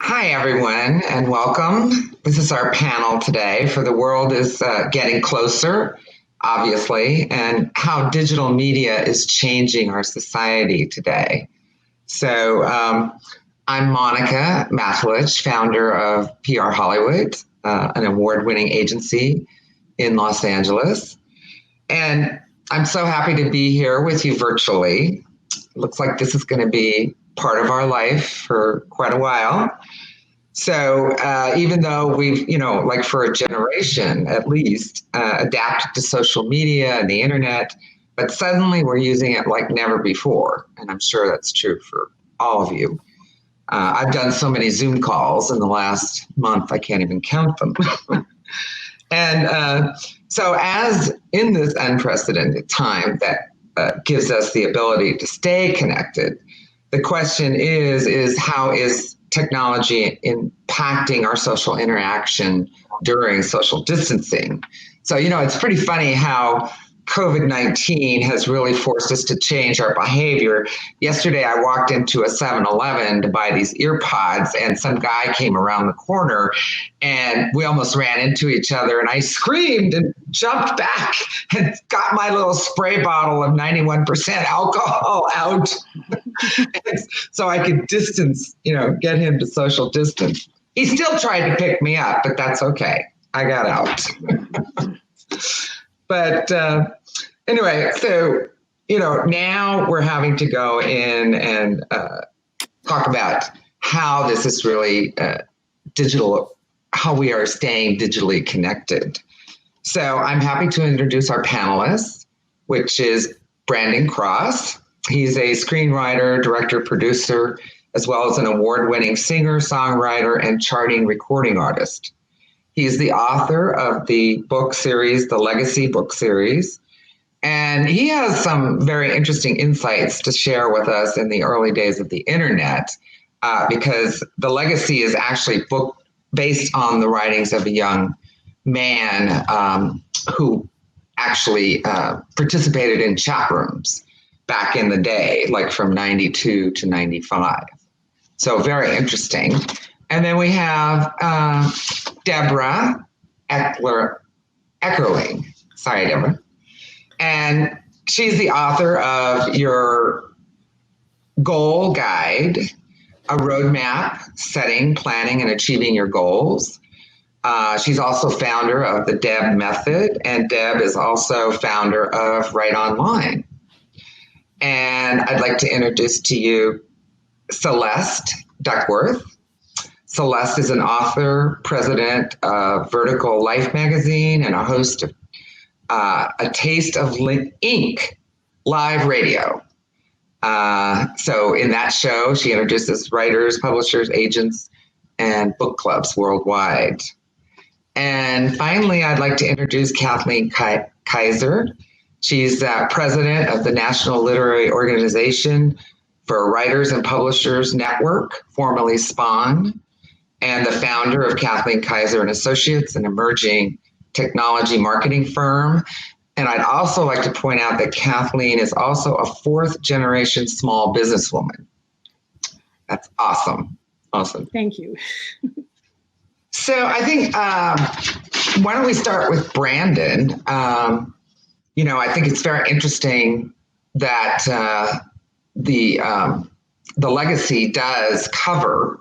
Hi, everyone, and welcome. This is our panel today for The World is Getting Closer, obviously, and how digital media is changing our society today. So I'm Monica Matulich, founder of PRHollywood, an award-winning agency in Los Angeles. And I'm so happy to be here with you virtually. Looks like this is going to be part of our life for quite a while. So even though we've, like for a generation at least, adapted to social media and the internet, but suddenly we're using it like never before. And I'm sure that's true for all of you. I've done so many Zoom calls in the last month, I can't even count them. And so as in this unprecedented time that gives us the ability to stay connected, the question is how is technology impacting our social interaction during social distancing? So, it's pretty funny how COVID-19 has really forced us to change our behavior. Yesterday, I walked into a 7-Eleven to buy these ear pods, and some guy came around the corner, and we almost ran into each other, and I screamed and jumped back and got my little spray bottle of 91% alcohol out so I could distance, get him to social distance. He still tried to pick me up, but that's okay. I got out. But anyway, so, now we're having to go in and talk about how this is really digital, how we are staying digitally connected. So I'm happy to introduce our panelists, which is Brandyn Cross. He's a screenwriter, director, producer, as well as an award-winning singer, songwriter, and charting recording artist. He's the author of the book series, the Legacy book series, and he has some very interesting insights to share with us in the early days of the internet, because the Legacy is actually a book based on the writings of a young man who actually participated in chat rooms back in the day, like from 92 to 95. So very interesting. And then we have Debra Eckerling. Sorry, Debra. And she's the author of your goal guide, a roadmap setting, planning, and achieving your goals. She's also founder of the Deb Method, and Deb is also founder of Write Online. And I'd like to introduce to you Celeste Duckworth. Celeste is an author, president of Vertikal Life magazine, and a host of A Taste of Ink live radio. So in that show, she introduces writers, publishers, agents, and book clubs worldwide. And finally, I'd like to introduce Kathleen Kaiser. She's president of the National Literary Organization for Writers and Publishers Network, formerly SPAWN, and the founder of Kathleen Kaiser Associates, an emerging technology marketing firm. And I'd also like to point out that Kathleen is also a fourth-generation small businesswoman. That's awesome. Awesome. Thank you. So I think, why don't we start with Brandyn? I think it's very interesting that the Legacy does cover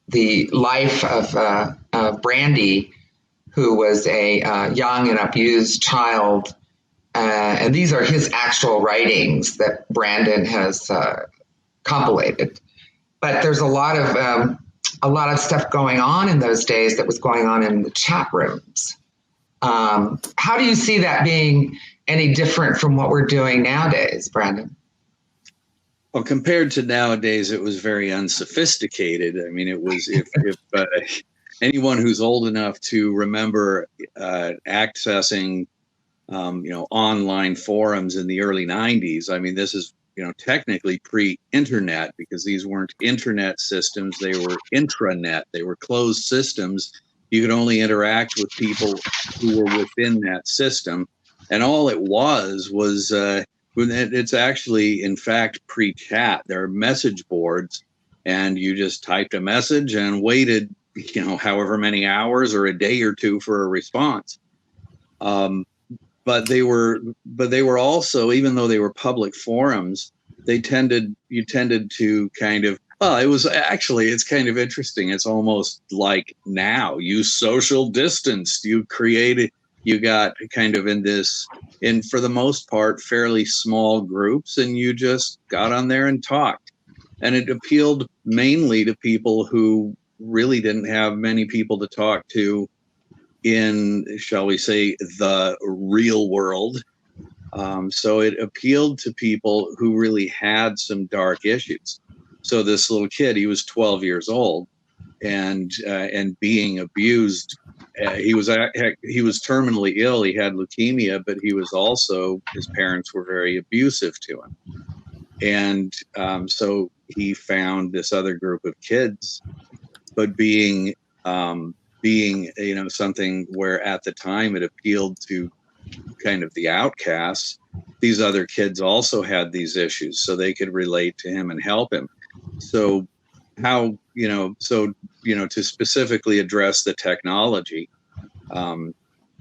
the life of Brandy who was a young and abused child. And these are his actual writings that Brandyn has compilated. But there's a lot of stuff going on in those days that was going on in the chat rooms. How do you see that being any different from what we're doing nowadays, Brandyn? Well, compared to nowadays, it was very unsophisticated. I mean, it was if anyone who's old enough to remember accessing, online forums in the early 90s. I mean, this is, technically pre-internet, because these weren't internet systems. They were intranet. They were closed systems. You could only interact with people who were within that system. And all it was it's actually, in fact, pre-chat. There are message boards, and you just typed a message and waited, however many hours or a day or two for a response. But they were also, even though they were public forums, you tended to kind of, it's kind of interesting. It's almost like now you social distanced, you got kind of in for the most part, fairly small groups, and you just got on there and talked. And it appealed mainly to people who really didn't have many people to talk to in, shall we say, the real world. So it appealed to people who really had some dark issues. So this little kid, he was 12 years old, and being abused. He was terminally ill. He had leukemia, but his parents were very abusive to him. And so he found this other group of kids, but being something where at the time it appealed to kind of the outcasts, these other kids also had these issues, so they could relate to him and help him. So to specifically address the technology,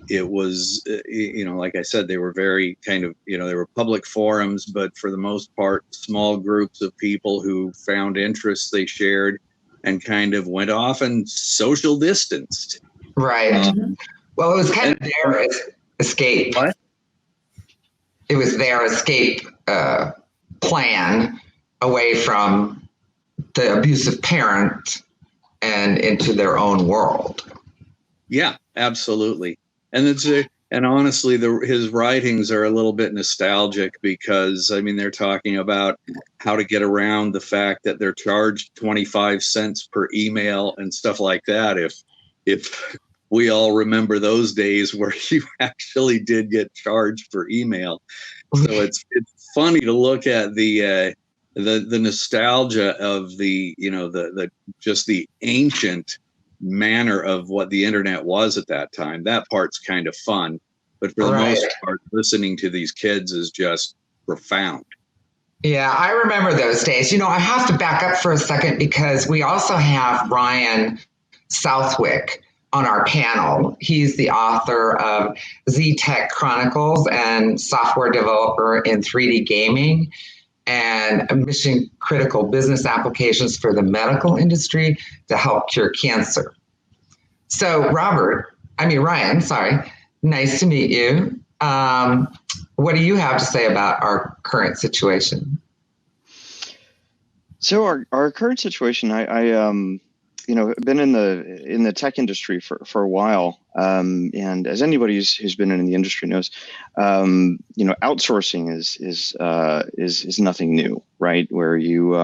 it was, like I said, they were very kind of, they were public forums, but for the most part, small groups of people who found interests they shared and kind of went off and social distanced. Right. Well, it was kind of their escape. What? It was their escape plan away from the abusive parent and into their own world. Yeah, absolutely. And honestly, his writings are a little bit nostalgic, because I mean, they're talking about how to get around the fact that they're charged 25 cents per email and stuff like that. If we all remember those days where you actually did get charged for email. So it's funny to look at the nostalgia of the just the ancient manner of what the internet was at that time. That part's kind of fun, but for the most part, listening to these kids is just profound. Yeah, I remember those days. I have to back up for a second, because we also have Ryan Southwick on our panel. He's the author of Z-Tech Chronicles and software developer in 3D gaming and mission critical business applications for the medical industry to help cure cancer. So Ryan, sorry, nice to meet you. What do you have to say about our current situation? So our current situation, been in the tech industry for a while, and as anybody who's been in the industry knows, outsourcing is nothing new, right? Where you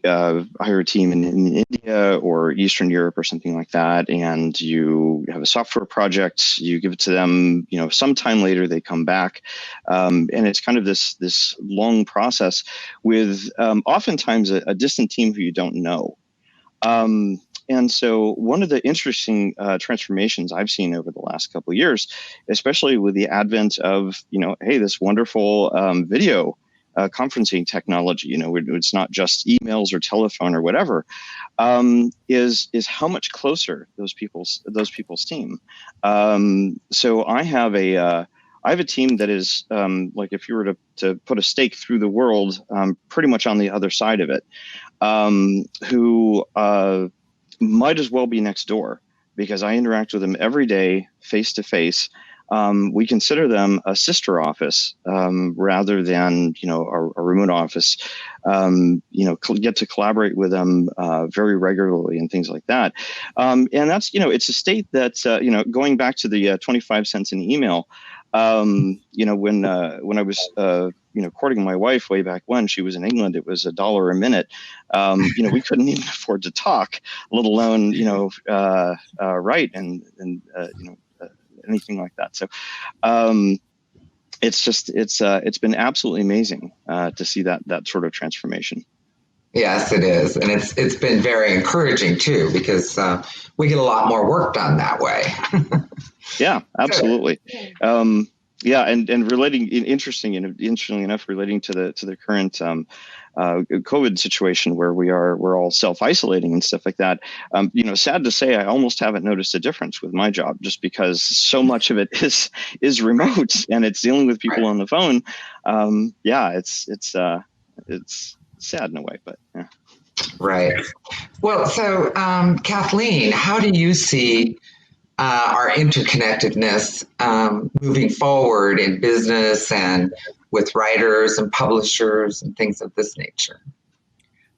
hire a team in India or Eastern Europe or something like that, and you have a software project, you give it to them, sometime later they come back, and it's kind of this long process with oftentimes a distant team who you don't know. And so one of the interesting transformations I've seen over the last couple of years, especially with the advent of, this wonderful video conferencing technology, it's not just emails or telephone or whatever, is how much closer those people's team. So I have a team that is like, if you were to put a stake through the world, pretty much on the other side of it, who might as well be next door. because I interact with them every day, face to face. We consider them a sister office rather than, a remote office. Get to collaborate with them very regularly and things like that. And that's, it's a state that, going back to the 25 cents an email, when I was, courting my wife way back when she was in England, it was $1 a minute. We couldn't even afford to talk, let alone, write and anything like that. So it's been absolutely amazing to see that sort of transformation. Yes, it is. And it's been very encouraging too, because we get a lot more work done that way. Yeah, absolutely. And relating, interestingly enough, relating to the current COVID situation where we're all self-isolating and stuff like that. Sad to say, I almost haven't noticed a difference with my job, just because so much of it is remote and it's dealing with people on the phone. It's sad in a way, but yeah. Right. Well, so Kathleen, how do you see our interconnectedness moving forward in business and with writers and publishers and things of this nature?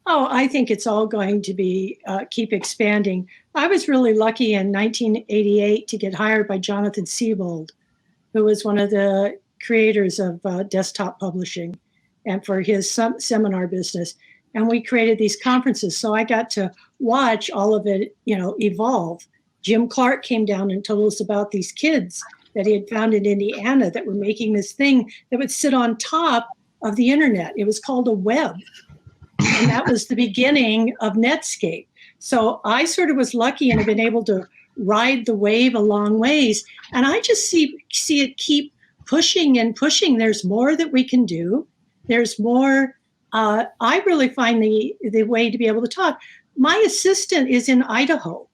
Oh, I think it's all going to be keep expanding. I was really lucky in 1988 to get hired by Jonathan Siebold, who was one of the creators of desktop publishing and for his seminar business. And we created these conferences. So I got to watch all of it, evolve. Jim Clark came down and told us about these kids that he had found in Indiana that were making this thing that would sit on top of the internet. It was called a web. And that was the beginning of Netscape. So I sort of was lucky and have been able to ride the wave a long ways. And I just see it keep pushing and pushing. There's more that we can do. There's more. I really find the way to be able to talk. My assistant is in Idaho.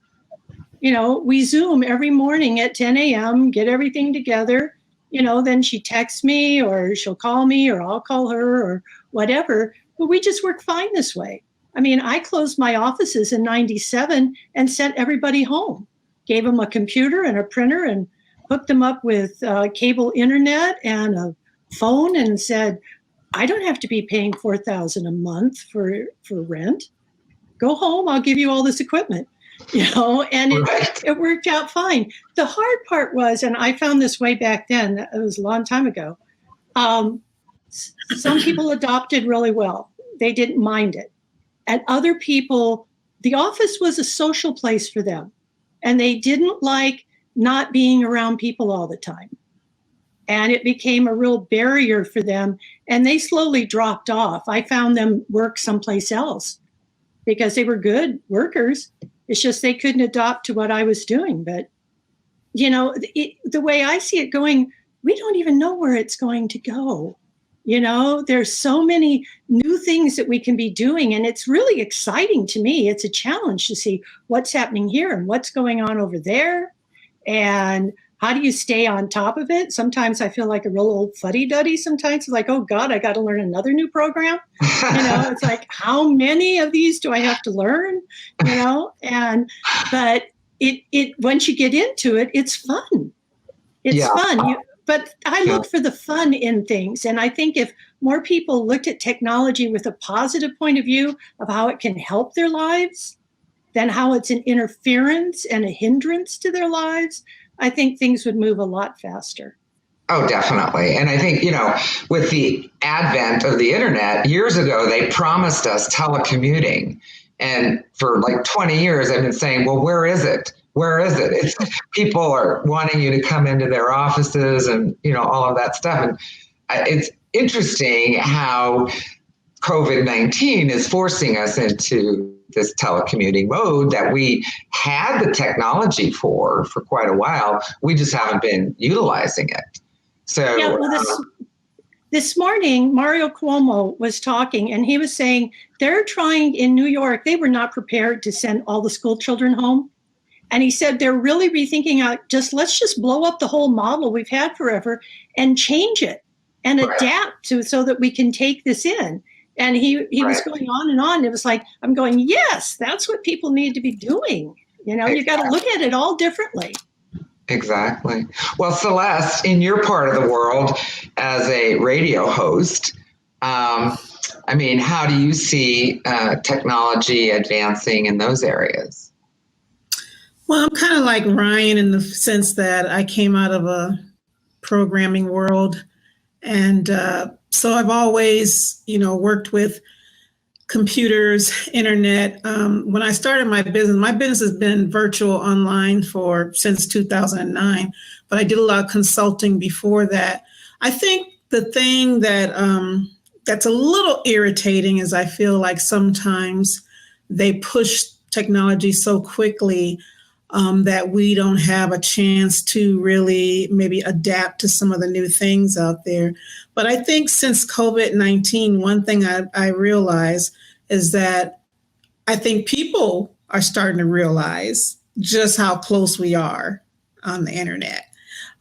We Zoom every morning at 10 a.m., get everything together. Then she texts me or she'll call me or I'll call her or whatever. But we just work fine this way. I mean, I closed my offices in 97 and sent everybody home, gave them a computer and a printer and hooked them up with cable internet and a phone and said, I don't have to be paying $4,000 a month for rent. Go home, I'll give you all this equipment. And it worked out fine. The hard part was, and I found this way back then, it was a long time ago, some people adopted really well. They didn't mind it. And other people, the office was a social place for them. And they didn't like not being around people all the time. And it became a real barrier for them. And they slowly dropped off. I found them work someplace else because they were good workers. It's just they couldn't adopt to what I was doing. But, the way I see it going, we don't even know where it's going to go. There's so many new things that we can be doing. And it's really exciting to me. It's a challenge to see what's happening here and what's going on over there. And how do you stay on top of it? Sometimes I feel like a real old fuddy-duddy sometimes. It's like, oh, God, I got to learn another new program. It's like, how many of these do I have to learn? But it once you get into it, it's fun. It's fun. But I look for the fun in things. And I think if more people looked at technology with a positive point of view of how it can help their lives than how it's an interference and a hindrance to their lives, I think things would move a lot faster. Oh, definitely. And I think, with the advent of the internet, years ago, they promised us telecommuting. And for like 20 years, I've been saying, well, where is it? Where is it? People are wanting you to come into their offices and, all of that stuff. And it's interesting how COVID-19 is forcing us into this telecommuting mode that we had the technology for quite a while. We just haven't been utilizing it. So this morning, Mario Cuomo was talking and he was saying they're trying in New York, they were not prepared to send all the school children home. And he said they're really rethinking out, let's just blow up the whole model we've had forever and change it and adapt so that we can take this in. And he was going on and on. It was like, I'm going, yes, that's what people need to be doing, You know, you got to look at it all differently. Exactly. Well, Celeste, in your part of the world as a radio host, I mean, how do you see technology advancing in those areas? Well, I'm kind of like Ryan in the sense that I came out of a programming world. And so I've always, worked with computers, internet. When I started my business has been virtual online since 2009, but I did a lot of consulting before that. I think the thing that that's a little irritating is I feel like sometimes they push technology so quickly that we don't have a chance to really maybe adapt to some of the new things out there. But I think since COVID-19, one thing I realize is that I think people are starting to realize just how close we are on the internet.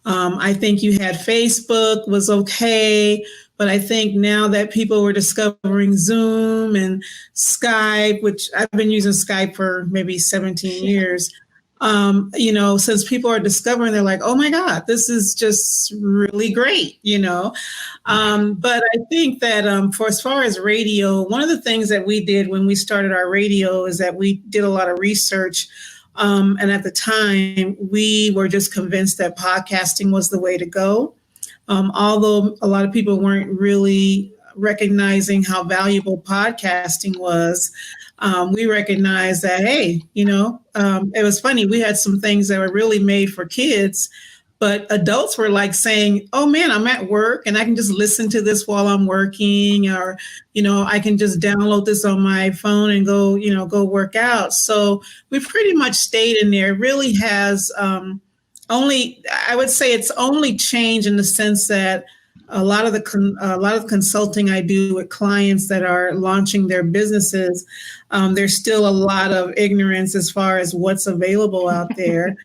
I think you had Facebook was okay, but I think now that people were discovering Zoom and Skype, which I've been using Skype for maybe 17 years, since people are discovering, they're like, oh my God, this is just really great, But I think that for as far as radio, one of the things that we did when we started our radio is that we did a lot of research. And at the time, we were just convinced that podcasting was the way to go. Although a lot of people weren't really recognizing how valuable podcasting was. We recognized that, hey, it was funny. We had some things that were really made for kids, but adults were like saying, oh man, I'm at work and I can just listen to this while I'm working, or, I can just download this on my phone and go work out. So we pretty much stayed in there. It really has I would say it's only changed in the sense that a lot of the consulting I do with clients that are launching their businesses, there's still a lot of ignorance as far as what's available out there.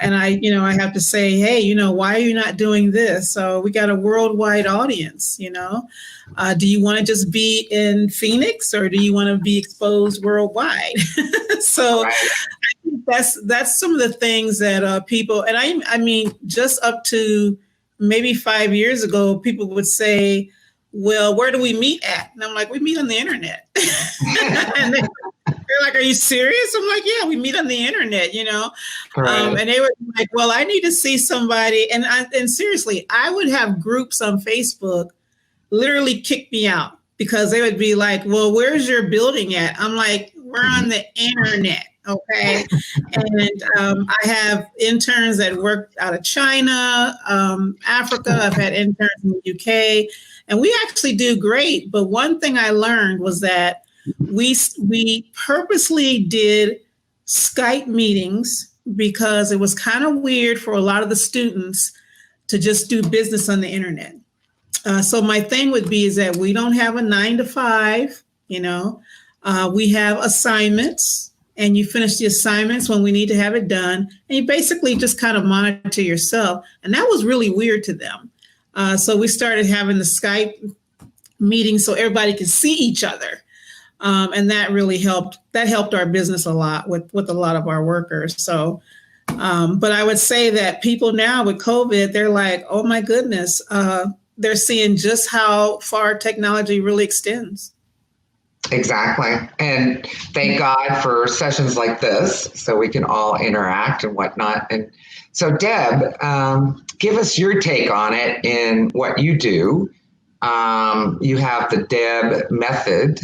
And I have to say, hey, why are you not doing this? So we got a worldwide audience, do you want to just be in Phoenix or do you want to be exposed worldwide? So right. I think that's some of the things that people, and I mean, just up to maybe 5 years ago, people would say, well, where do we meet at? And I'm like, we meet on the internet. And they're like, are you serious? I'm like, yeah, we meet on the internet, Right. And they were like, well, I need to see somebody. And seriously, I would have groups on Facebook literally kick me out because they would be like, well, where's your building at? I'm like, we're on the internet. Okay. And I have interns that work out of China, Africa. I've had interns in the UK, and we actually do great. But one thing I learned was that we purposely did Skype meetings because it was kind of weird for a lot of the students to just do business on the internet. So my thing would be is that we don't have a 9 to 5, we have assignments. And you finish the assignments when we need to have it done. And you basically just kind of monitor yourself. And that was really weird to them. So we started having the Skype meetings so everybody could see each other. And that really helped. That helped our business a lot with a lot of our workers. So, but I would say that people now with COVID, they're like, oh my goodness, they're seeing just how far technology really extends. Exactly. And thank God for sessions like this so we can all interact and whatnot. And so, Deb, give us your take on it in what you do. You have the Deb method.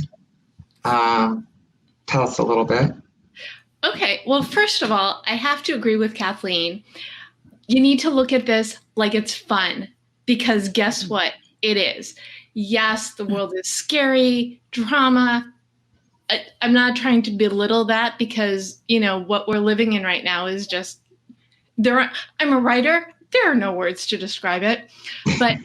Tell us a little bit. Okay. Well, first of all, I have to agree with Kathleen. You need to look at this like it's fun because guess what? It is. Yes, the world is scary, drama. I'm not trying to belittle that because, what we're living in right now is just I'm a writer. There are no words to describe it. But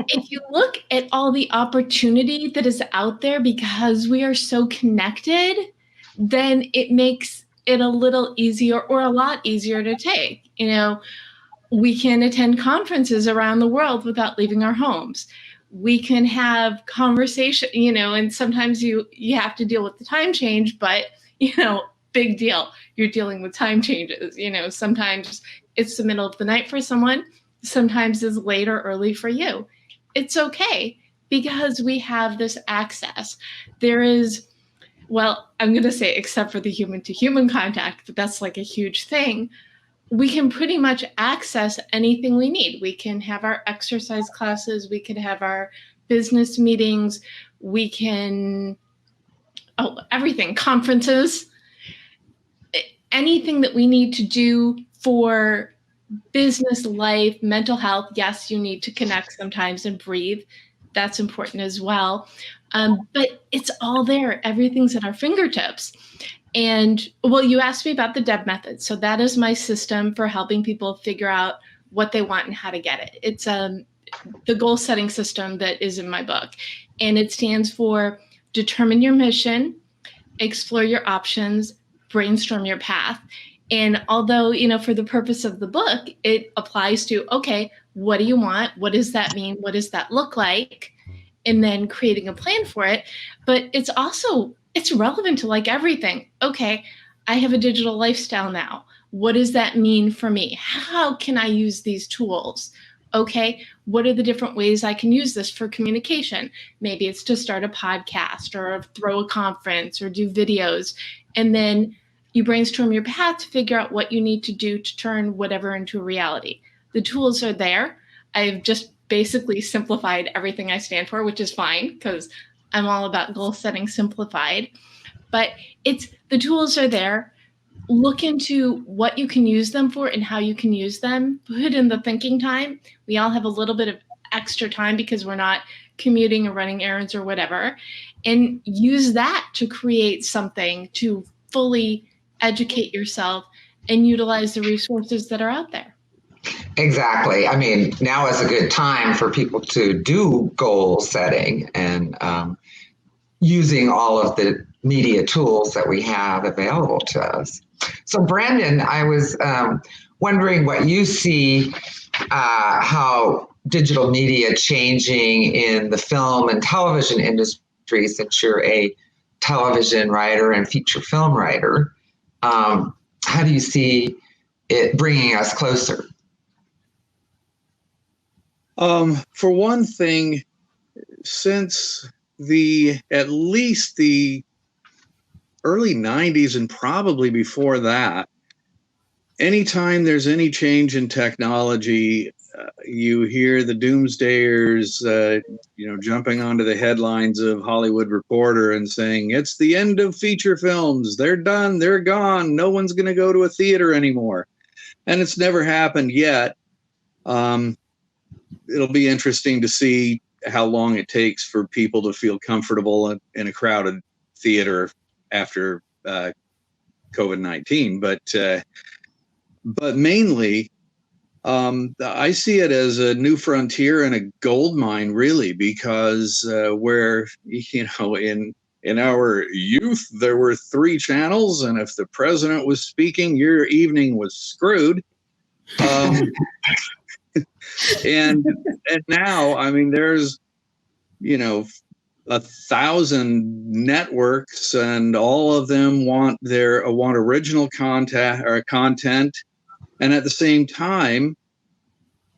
if you look at all the opportunity that is out there because we are so connected, then it makes it a little easier or a lot easier to take. We can attend conferences around the world without leaving our homes. We can have conversation, and sometimes you have to deal with the time change, but, big deal. You're dealing with time changes. Sometimes it's the middle of the night for someone. Sometimes it's late or early for you. It's okay because we have this access. There is, well, I'm going to say except for the human-to-human contact, but that's like a huge thing. We can pretty much access anything we need. We can have our exercise classes. We can have our business meetings. We can, everything, conferences, anything that we need to do for business life, mental health. Yes, you need to connect sometimes and breathe. That's important as well. But it's all there. Everything's at our fingertips. And well, you asked me about the DEB method. So that is my system for helping people figure out what they want and how to get it. It's the goal setting system that is in my book. And it stands for determine your mission, explore your options, brainstorm your path. And although, for the purpose of the book, it applies to, okay, what do you want? What does that mean? What does that look like? And then creating a plan for it. But it's relevant to like everything. Okay, I have a digital lifestyle now. What does that mean for me? How can I use these tools? Okay, what are the different ways I can use this for communication? Maybe it's to start a podcast or throw a conference or do videos. And then you brainstorm your path to figure out what you need to do to turn whatever into a reality. The tools are there. I've just basically simplified everything I stand for, which is fine because I'm all about goal setting simplified. But the tools are there. Look into what you can use them for and how you can use them. Put in the thinking time. We all have a little bit of extra time because we're not commuting or running errands or whatever. And use that to create something to fully educate yourself and utilize the resources that are out there. Exactly. I mean, now is a good time for people to do goal setting and using all of the media tools that we have available to us. So, Brandyn, I was wondering what you see, how digital media changing in the film and television industry, since you're a television writer and feature film writer. How do you see it bringing us closer? For one thing, since at least the early 90s and probably before that, anytime there's any change in technology, you hear the doomsdayers, jumping onto the headlines of Hollywood Reporter and saying, it's the end of feature films. They're done. They're gone. No one's going to go to a theater anymore. And it's never happened yet. It'll be interesting to see how long it takes for people to feel comfortable in a crowded theater after COVID-19. But mainly, I see it as a new frontier and a gold mine, really, because where, in our youth, there were 3 channels, and if the president was speaking, your evening was screwed. And now, I mean, there's, 1,000 networks, and all of them want original content. And at the same time,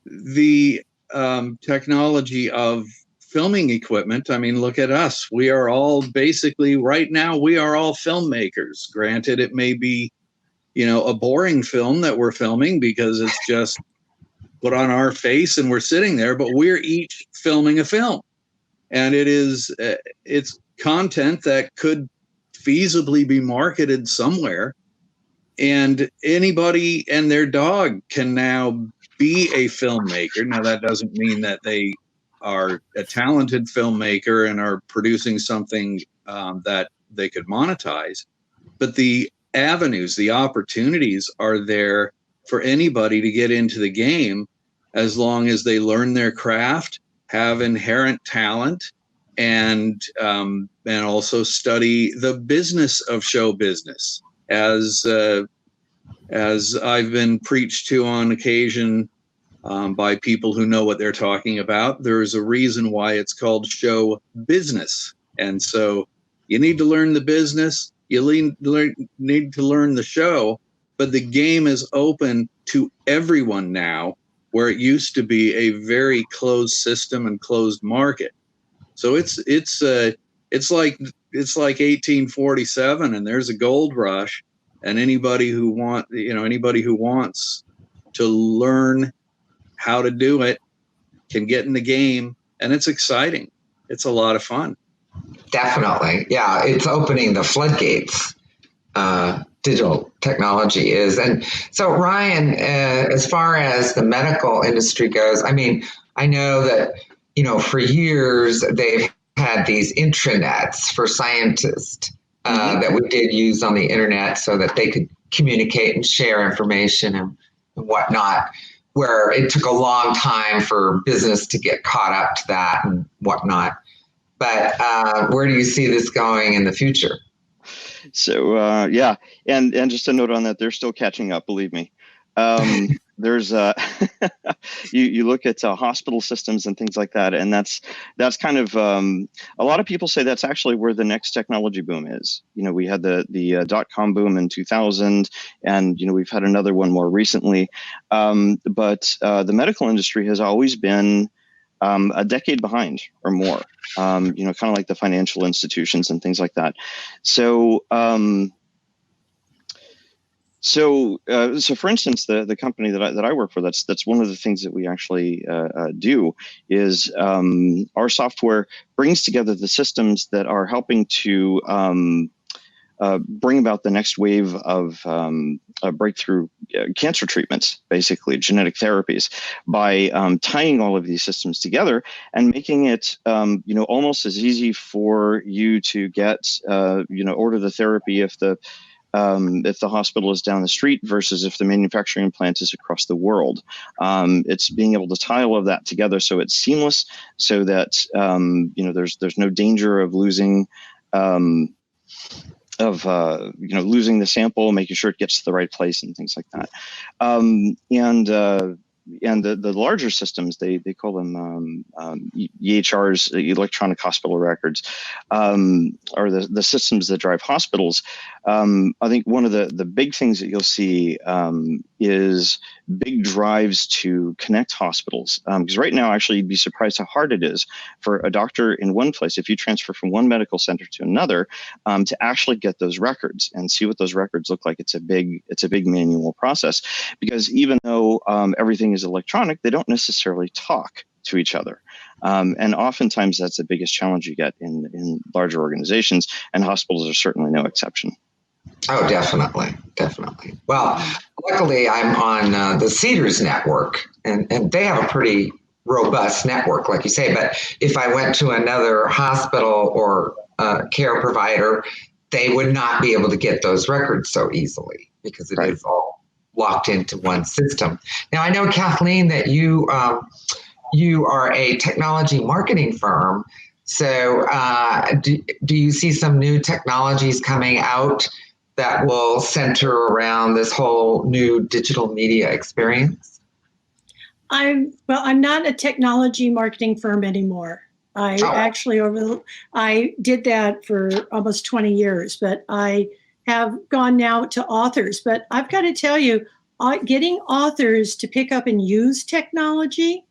the technology of filming equipment, I mean, look at us. We are all basically, right now, we are all filmmakers. Granted, it may be, a boring film that we're filming because it's just put on our face and we're sitting there, but we're each filming a film. And it's content that could feasibly be marketed somewhere. And anybody and their dog can now be a filmmaker. Now, that doesn't mean that they are a talented filmmaker and are producing something that they could monetize. But the avenues, the opportunities are there for anybody to get into the game as long as they learn their craft, have inherent talent, and also study the business of show business. As I've been preached to on occasion by people who know what they're talking about, there's a reason why it's called show business. And so you need to learn the business. You need to learn the show, but the game is open to everyone now, where it used to be a very closed system and closed market. So it's like 1847, and there's a gold rush, and anybody who wants to learn how to do it can get in the game, and it's exciting. It's a lot of fun. Definitely. Yeah, it's opening the floodgates. Digital technology is. And so, Ryan, as far as the medical industry goes, I mean, I know that, for years they've had these intranets for scientists that we did use on the internet so that they could communicate and share information and whatnot, where it took a long time for business to get caught up to that and whatnot. But where do you see this going in the future? So and just a note on that, they're still catching up, believe me. There's you look at hospital systems and things like that, and that's kind of a lot of people say that's actually where the next technology boom is. We had the .com boom in 2000, and we've had another one more recently. But the medical industry has always been a decade behind or more, kind of like the financial institutions and things like that. So, for instance, the company that I work for, that's one of the things that we actually do is our software brings together the systems that are helping to bring about the next wave of breakthrough cancer treatments, basically genetic therapies, by tying all of these systems together and making it almost as easy for you to get order the therapy if the hospital is down the street versus if the manufacturing plant is across the world. It's being able to tie all of that together so it's seamless, so that there's no danger of losing losing the sample, making sure it gets to the right place and things like that. And the larger systems, they call them EHRs, electronic hospital records, are the systems that drive hospitals. I think one of the big things that you'll see is big drives to connect hospitals. Because right now, actually, you'd be surprised how hard it is for a doctor in one place, if you transfer from one medical center to another, to actually get those records and see what those records look like. It's a big manual process, because even though everything is electronic, they don't necessarily talk to each other. And oftentimes that's the biggest challenge you get in larger organizations, and hospitals are certainly no exception. Oh, definitely. Well, luckily I'm on the Cedars network, and they have a pretty robust network, like you say. But if I went to another hospital or care provider, they would not be able to get those records so easily, because it is all locked into one system. Now, I know, Kathleen, that you are a technology marketing firm. So do you see some new technologies coming out that will center around this whole new digital media experience? I'm not a technology marketing firm anymore. I did that for almost 20 years, but I have gone now to authors. But I've got to tell you, getting authors to pick up and use technology,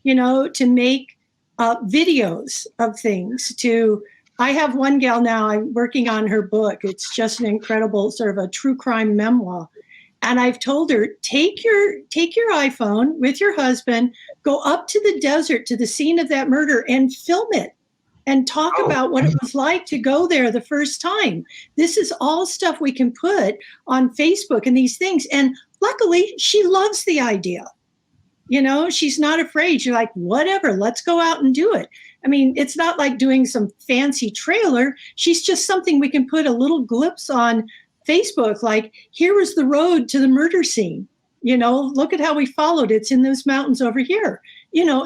to make videos of things. I have one gal now, I'm working on her book. It's just an incredible sort of a true crime memoir. And I've told her, take your iPhone with your husband, go up to the desert, to the scene of that murder, and film it and talk about what it was like to go there the first time. This is all stuff we can put on Facebook and these things. And luckily, she loves the idea. She's not afraid. She's like, whatever, let's go out and do it. I mean, it's not like doing some fancy trailer. She's just something we can put a little glimpse on Facebook, like, here was the road to the murder scene. Look at how we followed. It's in those mountains over here.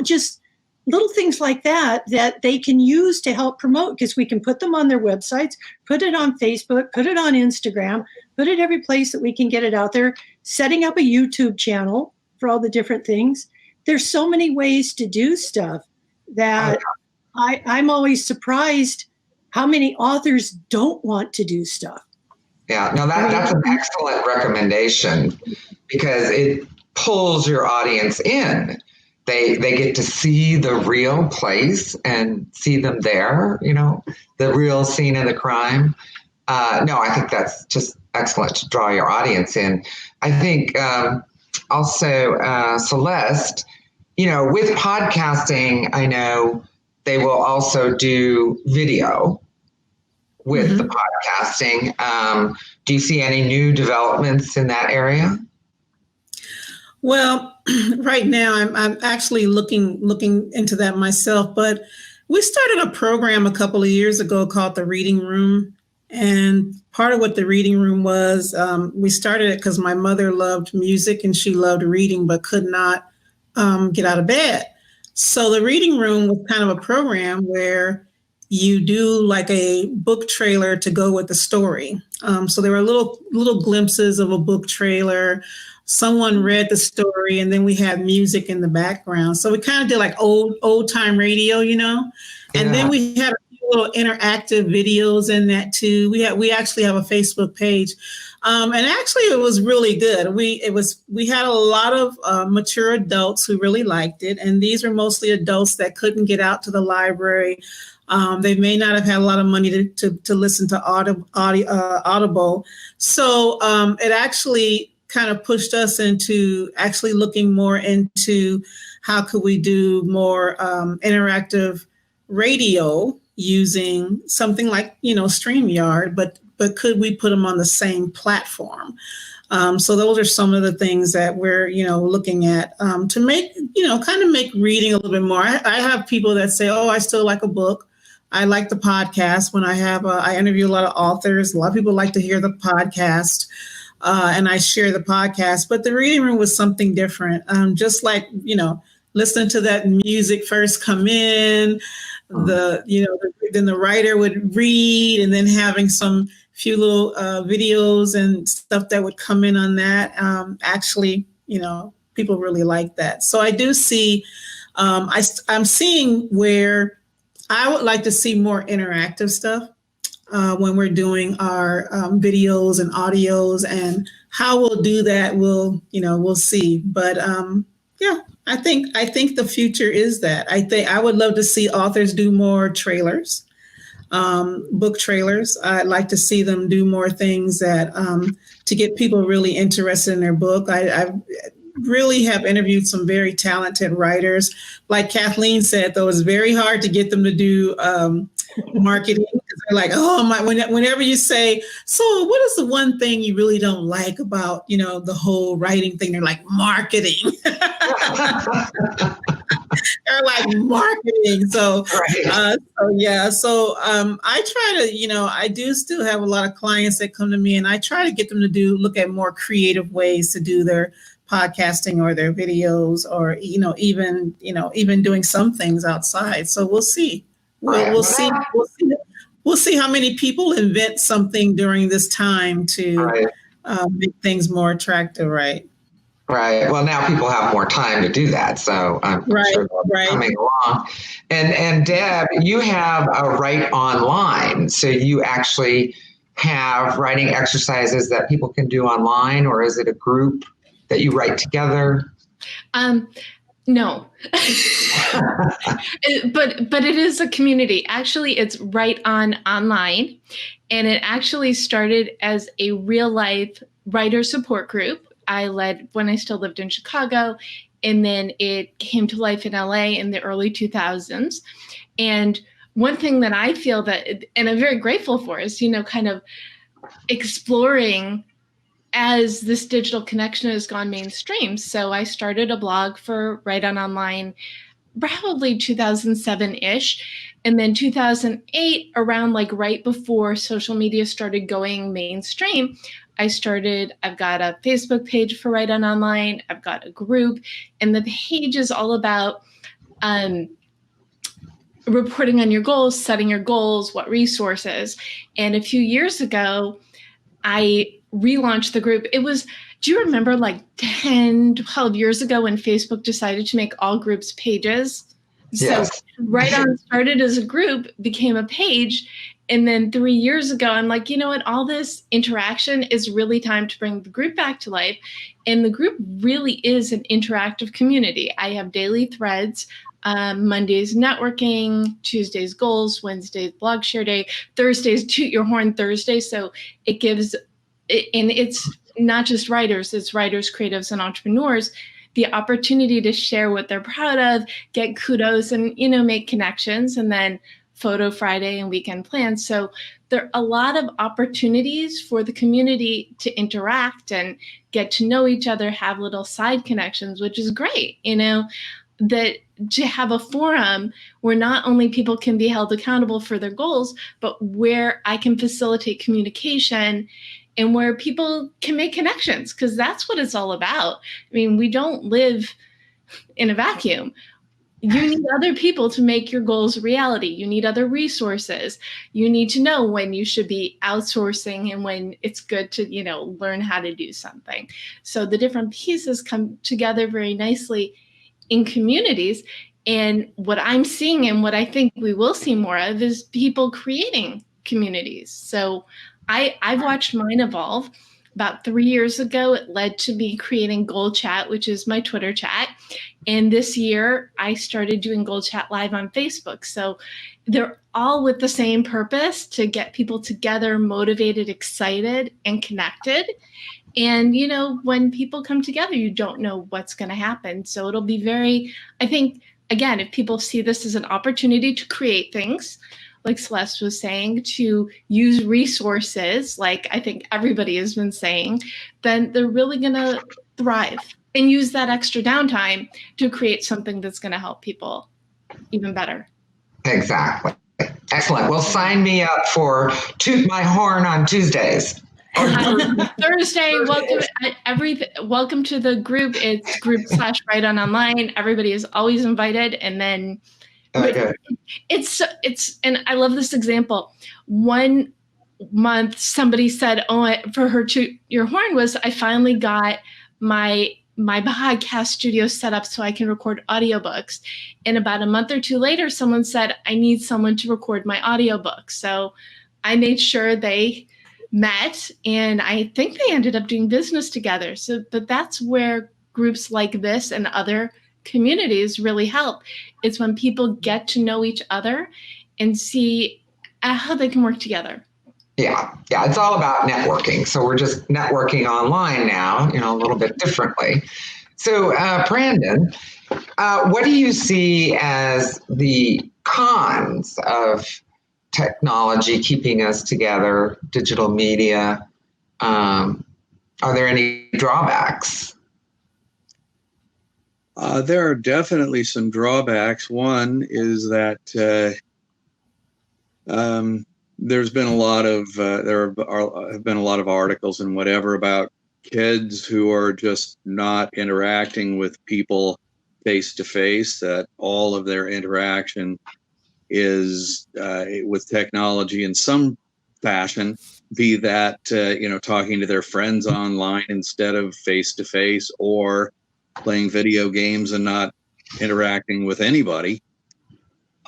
Just little things like that they can use to help promote, because we can put them on their websites, put it on Facebook, put it on Instagram, put it every place that we can get it out there, setting up a YouTube channel for all the different things. There's so many ways to do stuff that I'm always surprised how many authors don't want to do stuff. Yeah. No, that's an excellent recommendation because it pulls your audience in. They get to see the real place and see them there, the real scene of the crime. No, I think that's just excellent to draw your audience in. I think also, Celeste, with podcasting, I know they will also do video with the podcasting. Do you see any new developments in that area? Well, right now I'm actually looking into that myself, but we started a program a couple of years ago called the Reading Room. And part of what the Reading Room was, we started it because my mother loved music and she loved reading, but could not get out of bed. So the Reading Room was kind of a program where you do like a book trailer to go with the story. So there were little glimpses of a book trailer. Someone read the story, and then we had music in the background. So we kind of did like old time radio, And then we had a few little interactive videos in that too. We actually have a Facebook page, and actually it was really good. We had a lot of mature adults who really liked it, and these were mostly adults that couldn't get out to the library. They may not have had a lot of money to listen to Audible. So it actually kind of pushed us into actually looking more into how could we do more interactive radio using something like, StreamYard, but could we put them on the same platform? So those are some of the things that we're, looking at to make, kind of make reading a little bit more. I have people that say, oh, I still like a book. I like the podcast when I interview a lot of authors. A lot of people like to hear the podcast. And I share the podcast, but the Reading Room was something different. Just like, listening to that music first come in, then the writer would read, and then having some few little videos and stuff that would come in on that. Actually, people really like that. So I do see, I'm seeing where I would like to see more interactive stuff. When we're doing our videos and audios, and how we'll do that, we'll see. But I think the future is that. I would love to see authors do more trailers, book trailers. I'd like to see them do more things that to get people really interested in their book. I really have interviewed some very talented writers. Like Kathleen said, though, it's very hard to get them to do marketing. They're like, oh my, whenever you say, so what is the one thing you really don't like about, the whole writing thing? They're like, marketing. They're like marketing. So, I try to, I do still have a lot of clients that come to me, and I try to get them to look at more creative ways to do their podcasting or their videos, or, even doing some things outside. So we'll see. We'll see. We'll see how many people invent something during this time to make things more attractive, right? Right. Well, now people have more time to do that, so I'm sure they're coming along. And Deb, you have a Write Online, so you actually have writing exercises that people can do online, or is it a group that you write together? No, but it is a community. Actually, it's Write Online, and it actually started as a real life writer support group I led when I still lived in Chicago, and then it came to life in LA in the early 2000s. And one thing that I feel that, and I'm very grateful for, is, kind of exploring as this digital connection has gone mainstream. So I started a blog for Write Online probably 2007-ish. And then 2008, around like right before social media started going mainstream, I've got a Facebook page for Write Online. I've got a group, and the page is all about reporting on your goals, setting your goals, what resources. And a few years ago, I relaunched the group. It was, do you remember like 10, 12 years ago when Facebook decided to make all groups pages? Yes. So Write On started as a group, became a page, And then 3 years ago, I'm like, you know what? All this interaction is really time to bring the group back to life. And the group really is an interactive community. I have daily threads. Mondays networking, Tuesdays goals, Wednesdays blog share day, Thursdays toot your horn Thursday. So it gives, and it's not just writers, it's writers, creatives, and entrepreneurs, the opportunity to share what they're proud of, get kudos, and, you know, make connections. And then Photo Friday and weekend plans. So there are a lot of opportunities for the community to interact and get to know each other, have little side connections, which is great, you know, that to have a forum where not only people can be held accountable for their goals, but where I can facilitate communication and where people can make connections, because that's what it's all about. I mean, we don't live in a vacuum. You need other people to make your goals a reality. You need other resources. You need to know when you should be outsourcing and when it's good to, you know, learn how to do something. So the different pieces come together very nicely in communities. And what I'm seeing and what I think we will see more of is people creating communities. So I've watched mine evolve. About 3 years ago, it led to me creating Goal Chat, which is my Twitter chat. And this year, I started doing Goal Chat Live on Facebook. So they're all with the same purpose, to get people together, motivated, excited, and connected. And, you know, when people come together, you don't know what's going to happen. So it'll be very, I think, again, if people see this as an opportunity to create things, like Celeste was saying, to use resources, like I think everybody has been saying, then they're really going to thrive and use that extra downtime to create something that's going to help people even better. Exactly. Excellent. Well, sign me up for Toot My Horn on Tuesdays. Thursday, welcome to the group. It's group/Write On Online. Everybody is always invited. And then it's and I love this example. 1 month somebody said, oh, for her Toot Your Horn was, I finally got my podcast studio set up so I can record audiobooks. And about a month or two later, someone said, I need someone to record my audiobooks. So I made sure they met, and I think they ended up doing business together. So, but that's where groups like this and other communities really help. It's when people get to know each other and see how they can work together. Yeah, it's all about networking. So we're just networking online now, you know, a little bit differently. So, Brandyn, what do you see as the cons of technology keeping us together, digital media? Are there any drawbacks? There are definitely some drawbacks. One is that there's been a lot of there have been a lot of articles and whatever about kids who are just not interacting with people face to face, that all of their interaction is with technology in some fashion, be that talking to their friends online instead of face to face, or playing video games and not interacting with anybody.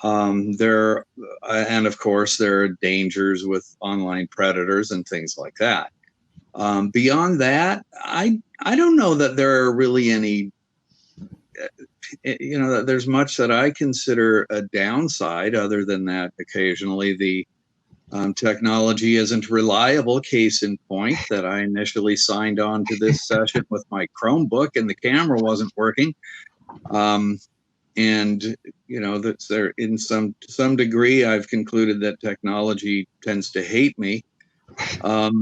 And of course, there are dangers with online predators and things like that. Beyond that, I don't know that there are really any, that there's much that I consider a downside, other than that occasionally the technology isn't reliable. Case in point, that I initially signed on to this session with my Chromebook and the camera wasn't working. That's there in some degree, I've concluded that technology tends to hate me. But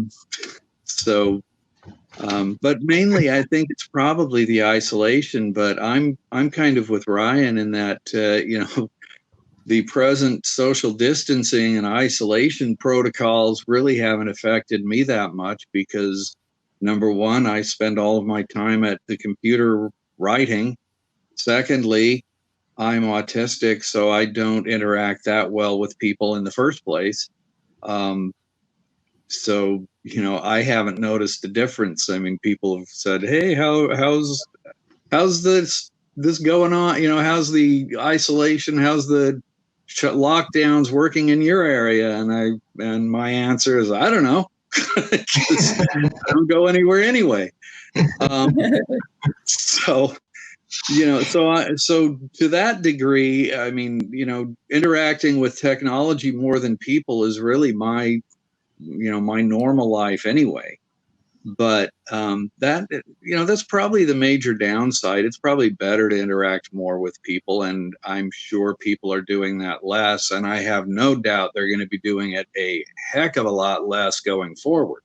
mainly I think it's probably the isolation, but I'm kind of with Ryan in that, the present social distancing and isolation protocols really haven't affected me that much, because number one, I spend all of my time at the computer writing. Secondly, I'm autistic, so I don't interact that well with people in the first place. So, I haven't noticed the difference. I mean, people have said, hey, how's this going on? How's the isolation? How's the lockdowns working in your area? And my answer is, I don't know. Just don't go anywhere anyway. So to that degree, I mean, interacting with technology more than people is really my normal life anyway. But that's probably the major downside. It's probably better to interact more with people, and I'm sure people are doing that less. And I have no doubt they're going to be doing it a heck of a lot less going forward.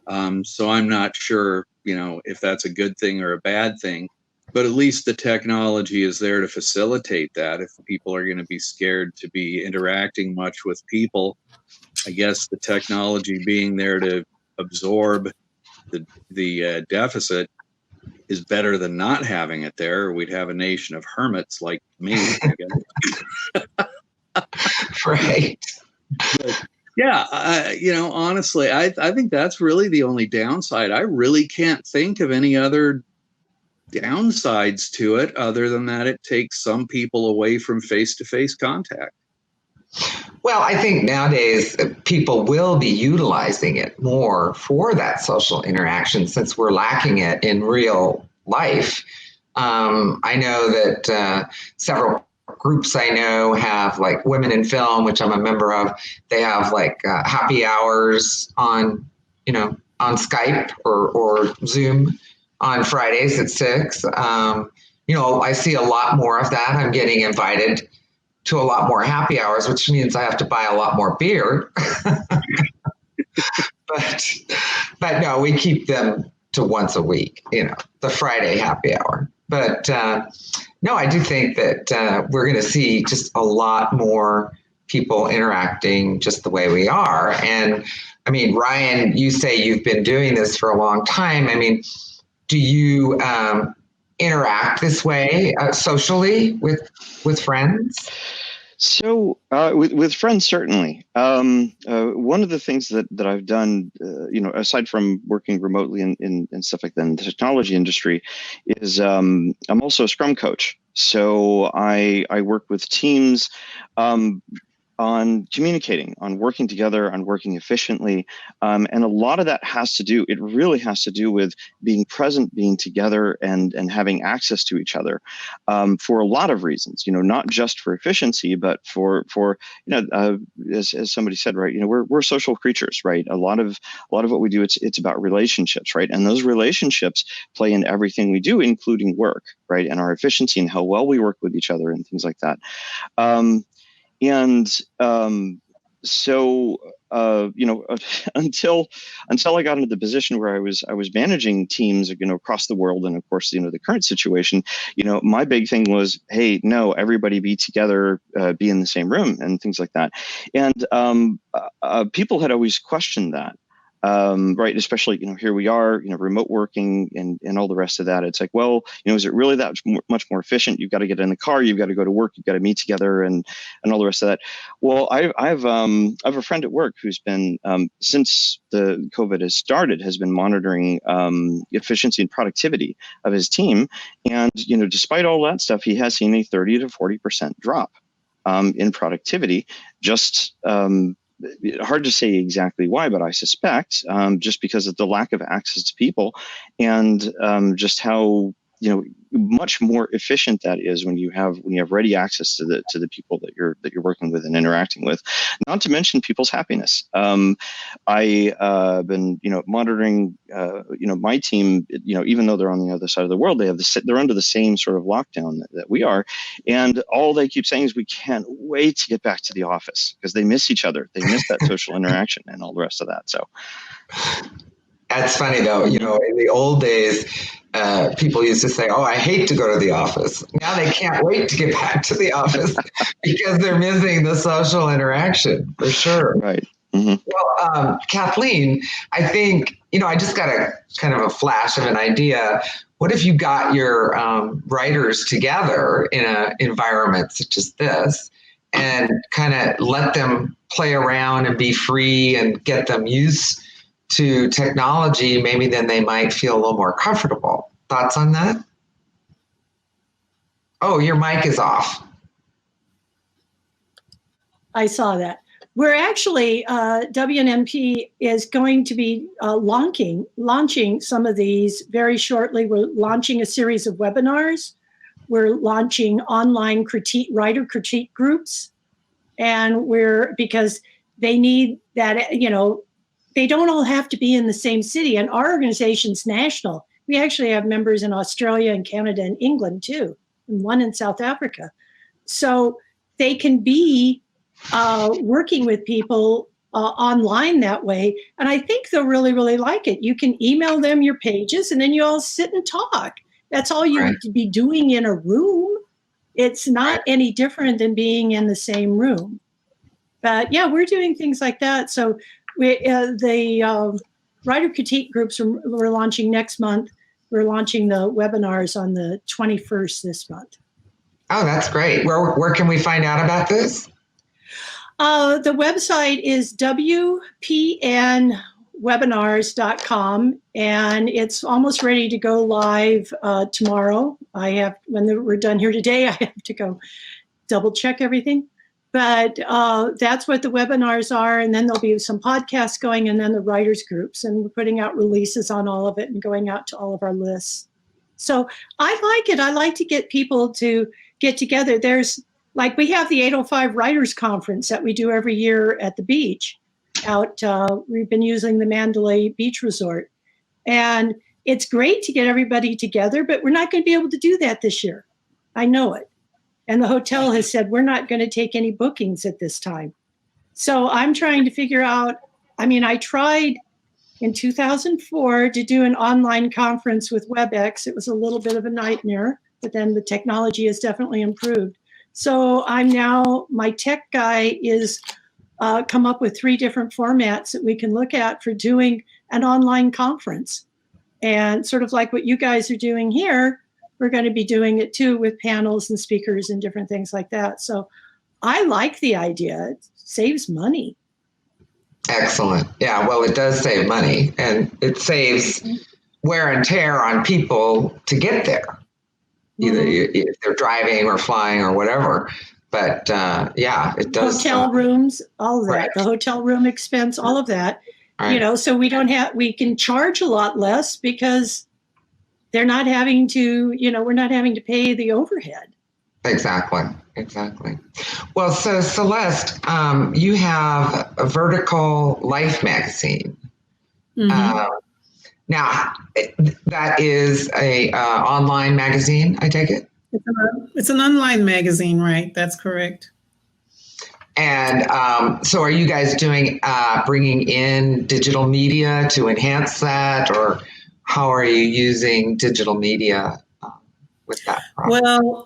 So I'm not sure, if that's a good thing or a bad thing. But at least the technology is there to facilitate that. If people are going to be scared to be interacting much with people, I guess the technology being there to absorb the deficit is better than not having it there. We'd have a nation of hermits like me, I guess. Right. But, yeah, honestly, I think that's really the only downside. I really can't think of any other downsides to it other than that it takes some people away from face-to-face contact. Well, I think nowadays people will be utilizing it more for that social interaction since we're lacking it in real life. I know that several groups I know have, like, Women in Film, which I'm a member of. They have like happy hours on Skype or Zoom on Fridays at 6. I see a lot more of that. I'm getting invited to a lot more happy hours, which means I have to buy a lot more beer. but no, we keep them to once a week, the Friday happy hour. But no, I do think that we're going to see just a lot more people interacting just the way we are. And I mean, Ryan, you say you've been doing this for a long time. I mean, do you interact this way socially with friends? So with friends, certainly. One of the things that I've done, aside from working remotely and stuff like that in the technology industry, is I'm also a Scrum coach. So I work with teams on communicating, on working together, on working efficiently. And a lot of that it really has to do with being present, being together, and having access to each other for a lot of reasons, not just for efficiency, but for as somebody said, right, we're social creatures, right? A lot of what we do, it's about relationships, right? And those relationships play in everything we do, including work, right? And our efficiency and how well we work with each other and things like that. So until I got into the position where I was managing teams, across the world, and of course, the current situation, my big thing was, hey, no, everybody be together, be in the same room, and things like that. And people had always questioned that. Right, especially here we are, remote working and all the rest of that. It's like, well, is it really that much more efficient? You've got to get in the car, you've got to go to work, you've got to meet together, and all the rest of that. Well, I have a friend at work who's been since the COVID has started, has been monitoring efficiency and productivity of his team, and despite all that stuff, he has seen a 30 to 40% drop in productivity. Just hard to say exactly why, but I suspect just because of the lack of access to people, and just how much more efficient that is when you have ready access to the people that you're working with and interacting with. Not to mention people's happiness. I been monitoring my team. Even though they're on the other side of the world, they're under the same sort of lockdown that we are, and all they keep saying is we can't wait to get back to the office because they miss each other. They miss that social interaction and all the rest of that. So. That's funny, though. In the old days, people used to say, oh, I hate to go to the office. Now they can't wait to get back to the office because they're missing the social interaction, for sure. Right. Mm-hmm. Well, Kathleen, I think, I just got a kind of a flash of an idea. What if you got your writers together in an environment such as this and kind of let them play around and be free and get them used to technology? Maybe then they might feel a little more comfortable. Thoughts on that? Oh, your mic is off. I saw that. We're actually, WNMP is going to be launching some of these very shortly. We're launching a series of webinars. We're launching online writer critique groups. And because they need that, they don't all have to be in the same city. And our organization's national. We actually have members in Australia and Canada and England too, and one in South Africa. So they can be working with people online that way. And I think they'll really, really like it. You can email them your pages and then you all sit and talk. That's all you have to be doing in a room. It's not any different than being in the same room. But yeah, we're doing things like that. So the writer critique groups we're launching next month. We're launching the webinars on the 21st this month. Oh, that's great. Where can we find out about this? The website is wpnwebinars.com, and it's almost ready to go live tomorrow. When we're done here today, I have to go double check everything. But that's what the webinars are, and then there'll be some podcasts going, and then the writers groups, and we're putting out releases on all of it and going out to all of our lists. So I like it. I like to get people to get together. We have the 805 Writers Conference that we do every year at the beach we've been using the Mandalay Beach Resort. And it's great to get everybody together, but we're not going to be able to do that this year. I know it. And the hotel has said, we're not going to take any bookings at this time. So I'm trying to figure out, I tried in 2004 to do an online conference with WebEx. It was a little bit of a nightmare, but then the technology has definitely improved. So my tech guy is come up with 3 different formats that we can look at for doing an online conference. And sort of like what you guys are doing here, we're going to be doing it too with panels and speakers and different things like that. So I like the idea. It saves money. Excellent. Yeah, well, it does save money, and it saves wear and tear on people to get there. Either if they're driving or flying or whatever. But it does. Hotel rooms, all of that. Right. The hotel room expense, all of that. Right. So we can charge a lot less because they're not having to, we're not having to pay the overhead. Exactly. Well, so Celeste, you have a Vertikal Life magazine. Mm-hmm. Now, that is a online magazine, I take it? It's an online magazine, right? That's correct. And so are you guys bringing in digital media to enhance that, or how are you using digital media with that project? Well,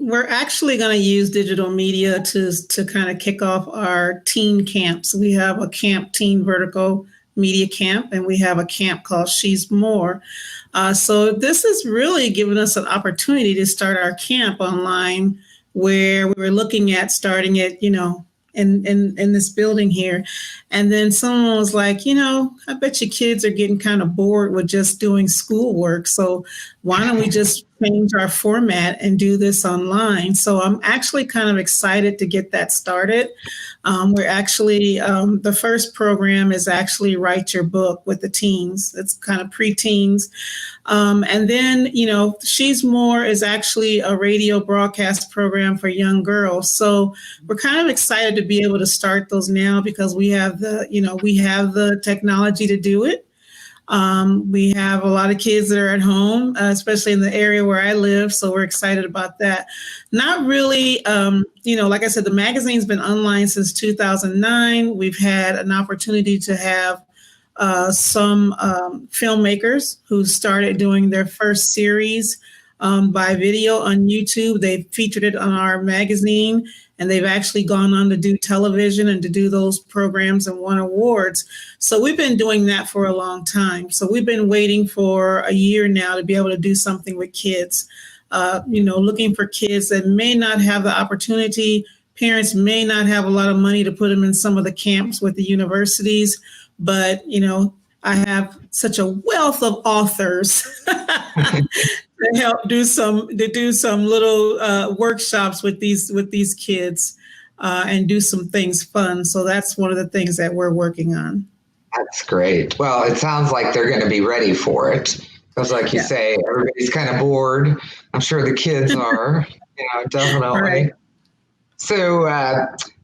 we're actually going to use digital media to kind of kick off our teen camps. We have a camp, Teen Vertikal Media Camp, and we have a camp called She's More. So this has really given us an opportunity to start our camp online, where we were looking at starting it, in this building here. And then someone was like, I bet you kids are getting kind of bored with just doing schoolwork. So why don't we just change our format and do this online? So I'm actually kind of excited to get that started. We're actually, the first program is actually Write Your Book with the teens. It's kind of preteens. And then, She's More is actually a radio broadcast program for young girls. So we're kind of excited to be able to start those now because we have the technology to do it. We have a lot of kids that are at home, especially in the area where I live. So we're excited about that. Not really, like I said, the magazine's been online since 2009. We've had an opportunity to have some filmmakers who started doing their first series by video on YouTube. They featured it on our magazine, and they've actually gone on to do television and to do those programs and won awards. So we've been doing that for a long time. So we've been waiting for a year now to be able to do something with kids, looking for kids that may not have the opportunity. Parents may not have a lot of money to put them in some of the camps with the universities, but, I have such a wealth of authors to help do some little workshops with these kids. and do some things fun. So that's one of the things that we're working on. That's great. Well, it sounds like they're going to be ready for it. Because like you say, everybody's kind of bored. I'm sure the kids are, definitely. Right. So,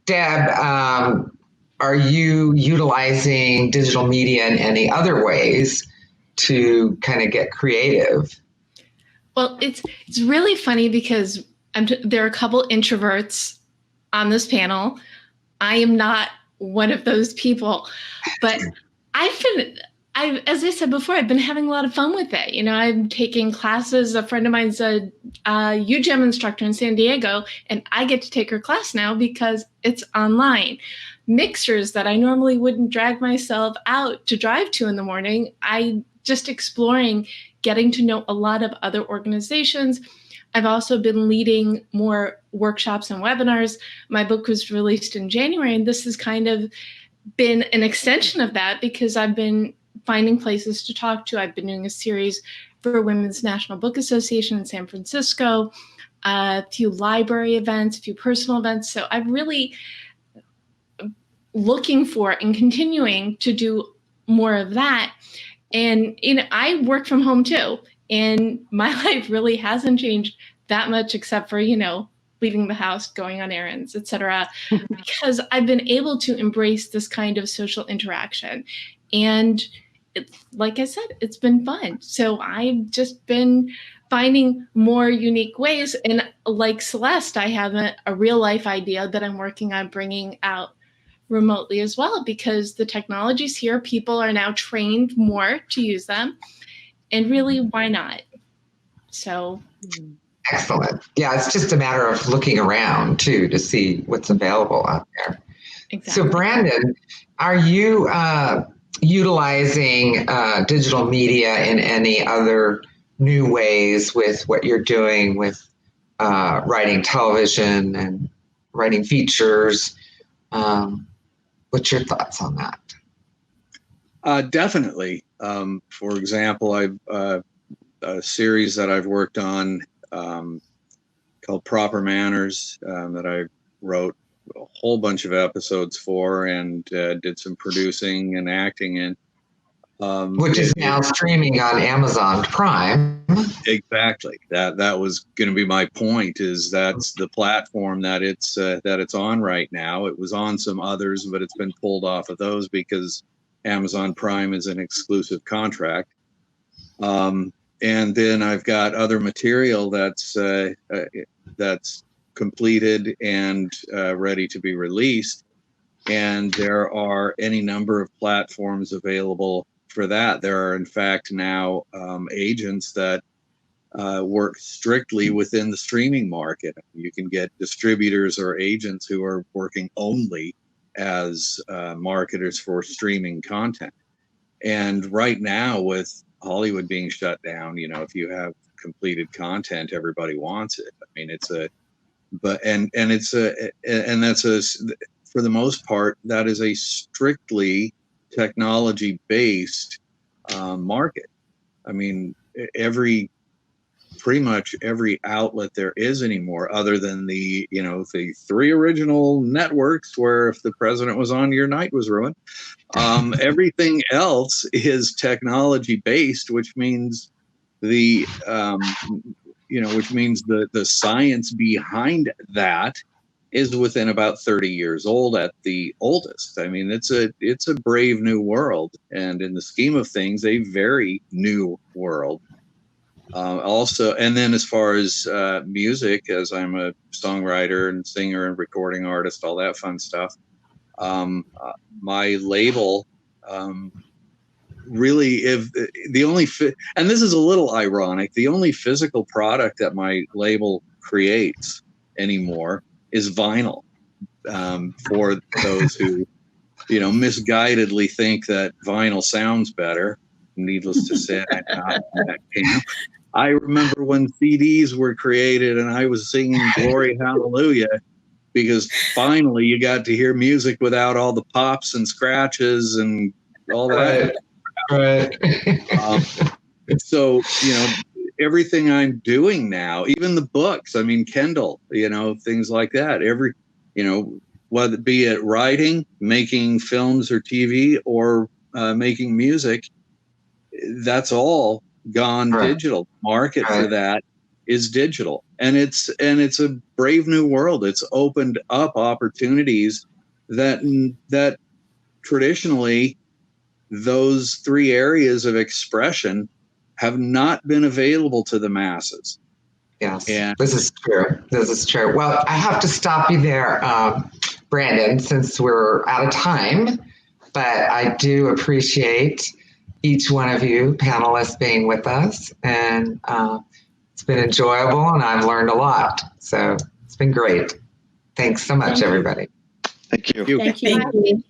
Deb, are you utilizing digital media in any other ways to kind of get creative? Well, it's really funny because there are a couple introverts on this panel. I am not one of those people, but as I said before, I've been having a lot of fun with it. I'm taking classes. A friend of mine's a UGM instructor in San Diego, and I get to take her class now because it's online. Mixers that I normally wouldn't drag myself out to drive to in the morning, I just exploring, getting to know a lot of other organizations. I've also been leading more workshops and webinars. My book was released in January, and this has kind of been an extension of that because I've been finding places to talk to. I've been doing a series for Women's National Book Association in San Francisco, a few library events, a few personal events. So I'm really looking for and continuing to do more of that. And I work from home too, and my life really hasn't changed that much except for, leaving the house, going on errands, etc., because I've been able to embrace this kind of social interaction. And like I said, it's been fun. So I've just been finding more unique ways. And like Celeste, I have a real life idea that I'm working on bringing out remotely as well, because the technology's here. People are now trained more to use them. And really, why not? So. Excellent. Yeah, it's just a matter of looking around too to see what's available out there. Exactly. So Brandyn, are you utilizing digital media in any other new ways with what you're doing with writing television and writing features? What's your thoughts on that? Definitely. For example, I've a series that I've worked on called Proper Manners that I wrote a whole bunch of episodes for and did some producing and acting in. Which is now streaming on Amazon Prime. Exactly. That was going to be my point. Is that's the platform that it's on right now. It was on some others, but it's been pulled off of those because Amazon Prime is an exclusive contract. And then I've got other material that's completed and ready to be released. And there are any number of platforms available for that. There are, in fact, now agents that work strictly within the streaming market. You can get distributors or agents who are working only as marketers for streaming content. And right now, with Hollywood being shut down, if you have completed content, everybody wants it. I mean, for the most part, that is a strictly technology-based market. I mean, pretty much every outlet there is anymore, other than the 3 original networks where if the president was on, your night was ruined. Everything else is technology-based, which means the science behind that is within about 30 years old at the oldest. I mean, it's a brave new world, and in the scheme of things, a very new world. Also, and then as far as music, as I'm a songwriter and singer and recording artist, all that fun stuff, my label really, if the only and this is a little ironic, the only physical product that my label creates anymore is vinyl. For those who misguidedly think that vinyl sounds better, needless to say, I'm not in that camp. I remember when CDs were created and I was singing Glory Hallelujah, because finally you got to hear music without all the pops and scratches and all that. Right. So, everything I'm doing now, even the books, I mean, Kindle, things like that. whether be it writing, making films or TV, or making music, that's all gone digital. Market for that is digital, and it's a brave new world. It's opened up opportunities that traditionally those three areas of expression have not been available to the masses. Yes, this is true. This is true. Well, I have to stop you there, Brandyn, since we're out of time, but I do appreciate each one of you panelists being with us, and it's been enjoyable, and I've learned a lot. So it's been great. Thanks so much, everybody. Thank you. Thank you.